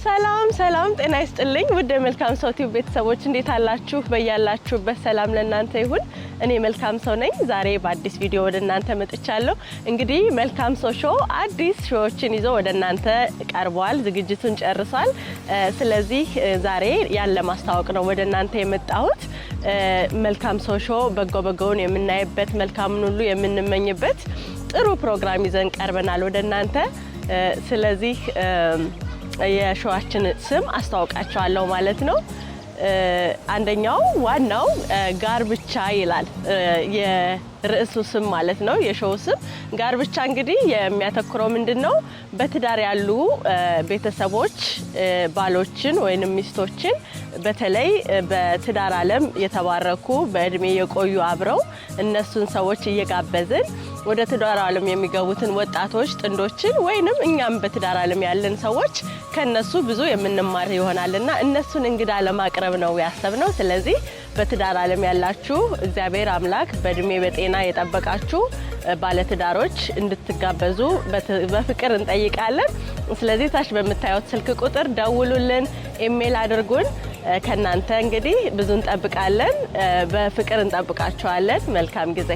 ሰላም ሰላም ጤና ይስጥልኝ ውድ መልካም ሰው ቲዩብ ቤተሰቦች እንዴት አላችሁ በያላችሁበት ሰላም ለእናንተ ይሁን እኔ መልካም ሰው ነኝ ዛሬ በአዲስ ቪዲዮ ወደ እናንተ መጥቻለሁ እንግዲህ መልካም ሰው ሾው አዲስ ሾዎችን ይዞ ወደ እናንተ ቀርቧል ዝግጅቱን ጨርሷል ስለዚህ ዛሬ ያለ ማስተዋወቅ ነው ወደ እናንተ የመጣሁት መልካም ሰው ሾው በጎበጎውን የምናይበት መልካምን ሁሉ የምንመኝበት ጥሩ ፕሮግራም ይዘን ቀርበናል ወደ እናንተ ስለዚህ የሾዋችን ስም አስተዋውቃቸዋለሁ ማለት ነው አንደኛው ዋናው ጋርብቻ ይላል የርዕሱ ስም ማለት ነው የሾው ስም ጋርብቻ እንግዲህ የሚያተኩረው ምንድነው በትዳር ያሉ ቤተሰቦች ባሎችን ወይንም ሚስቶችን በተለይ በትዳር ዓለም የተባረኩ በእድሜ የቆዩ አብረው እነሱን ሰዎች እየጋበዝን ወደ ትዳር ዓለም የሚገቡትን ወጣቶች ጥንዶችን ወይንም እኛም በትዳር ዓለም ያለን ሰዎች ከነሱ ብዙ የምንማር ይሆናልና እነሱን እንግዳ ለማቅረብ ነው ያሰብነው ስለዚህ በትዳር ዓለም ያላችሁ እግዚአብሔር አምላክ በእድሜ በጤና የጠበቃችሁ ባለትዳሮች እንድትጋበዙ በፍቅር እንጠይቃለን ስለዚህ ታች በመታየው ስልክ ቁጥር ደውሉልን ኢሜል አድርጉን ከናንተ እንግዲህ ብዙ እንጠብቃለን በፍቅር እንጠብቃችኋለን መልካም ጊዜ